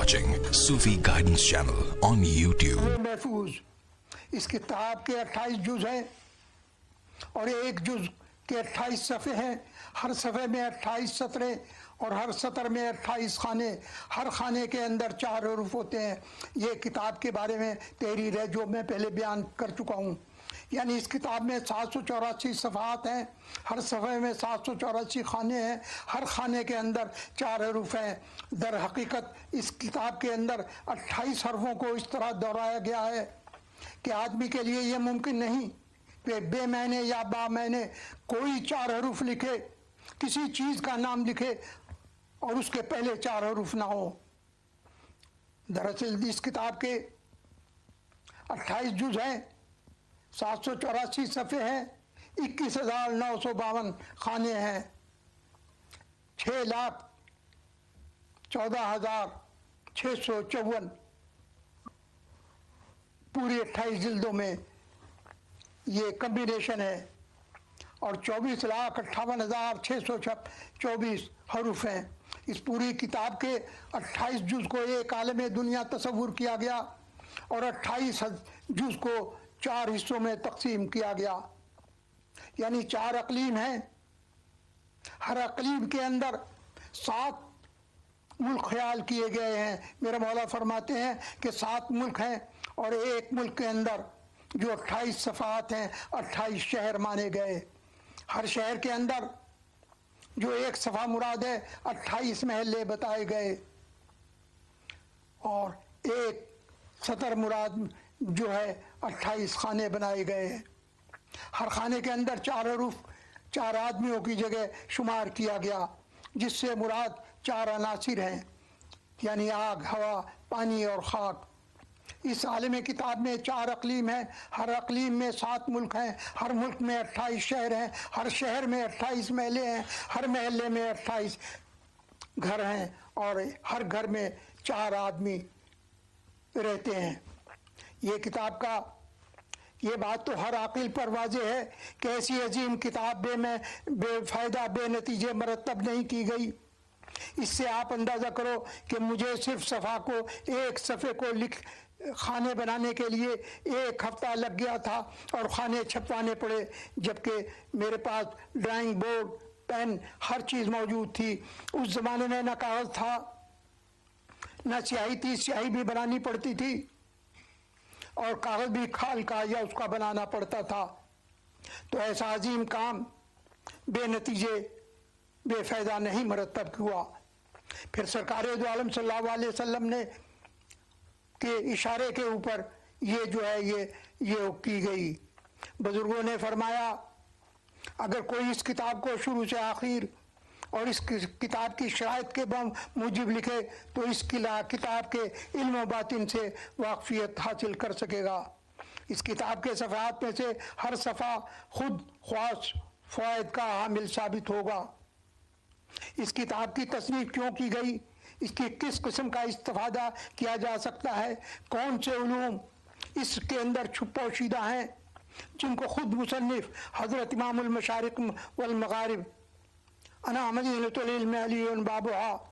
watching Sufi Guidance Channel on YouTube. محفوظ اس کتاب کے 28 جز ہیں اور ایک جز کے 28 صفحے ہیں. ہر صفحے میں 28 سطریں اور ہر سطر میں 28 خانے. ہر خانے کے اندر 4 حروف ہوتے ہیں. یہ کتاب کے بارے میں تحریر ہے جو میں پہلے بیان کر چکا ہوں. یعنی اس کتاب میں 784 صفحات ہیں. ہر صفحے میں 784 خانے ہیں. ہر خانے کے اندر 4 حروف ہیں. در حقیقت اس کتاب کے اندر 28 حرفوں کو اس طرح دہرایا گیا ہے کہ آدمی کے لیے یہ ممکن نہیں کہ بے معنی یا با معنی کوئی 4 حروف لکھے, کسی چیز کا نام لکھے اور اس کے پہلے 4 حروف نہ ہو. دراصل اس کتاب کے 28 جز ہیں, 784 صفحے ہیں, 21,952 خانے ہیں, 6,14,654 پوری 28 جلدوں میں یہ کمبینیشن ہے اور 24,58,624 حروف ہیں. اس پوری کتاب کے 28 جز کو ایک عالم دنیا تصور کیا گیا اور 28 جز کو 4 حصوں میں تقسیم کیا گیا. یعنی 4 اقلیم ہیں. ہر اقلیم کے اندر 7 ملک خیال کیے گئے ہیں. میرا مولا فرماتے ہیں کہ 7 ملک ہیں اور ایک ملک کے اندر جو 28 صفحات ہیں 28 شہر مانے گئے. ہر شہر کے اندر جو ایک صفحہ مراد ہے 28 محلے بتائے گئے اور ایک سطر مراد جو ہے 28 خانے بنائے گئے. ہر خانے کے اندر 4 حروف 4 آدمیوں کی جگہ شمار کیا گیا جس سے مراد 4 عناصر ہیں یعنی آگ, ہوا, پانی اور خاک. اس عالم کتاب میں 4 اقلیم ہیں. ہر اقلیم میں 7 ملک ہیں. ہر ملک میں 28 شہر ہیں. ہر شہر میں 28 محلے ہیں. ہر محلے میں 28 گھر ہیں اور ہر گھر میں 4 آدمی رہتے ہیں. یہ کتاب کا یہ بات تو ہر عاقل پر واضح ہے کہ ایسی عظیم کتاب بے فائدہ بے نتیجے مرتب نہیں کی گئی. اس سے آپ اندازہ کرو کہ مجھے صرف صفحہ کو ایک صفحے کو خانے بنانے کے لیے 1 ہفتہ لگ گیا تھا اور خانے چھپوانے پڑے, جبکہ میرے پاس ڈرائنگ بورڈ, پین, ہر چیز موجود تھی. اس زمانے میں نہ کاغذ تھا نہ سیاہی تھی. سیاہی بھی بنانی پڑتی تھی اور کاغذ بھی کھال کا یا اس کا بنانا پڑتا تھا. تو ایسا عظیم کام بے نتیجے بے فائدہ نہیں مرتب ہوا. پھر سرکار دو عالم صلی اللہ علیہ وسلم نے کے اشارے کے اوپر یہ جو ہے یہ کی گئی. بزرگوں نے فرمایا اگر کوئی اس کتاب کو شروع سے آخر اور اس کتاب کی شرائط کے موجب لکھے تو اس کتاب کے علم و باطن سے واقفیت حاصل کر سکے گا. اس کتاب کے صفحات میں سے ہر صفحہ خود خاص فوائد کا حامل ثابت ہوگا. اس کتاب کی تصنیف کیوں کی گئی, اس کی کس قسم کا استفادہ کیا جا سکتا ہے, کون سے علوم اس کے اندر پوشیدہ ہیں جن کو خود مصنف حضرت امام المشارق والمغارب انا مدینۃ العلم علی بابها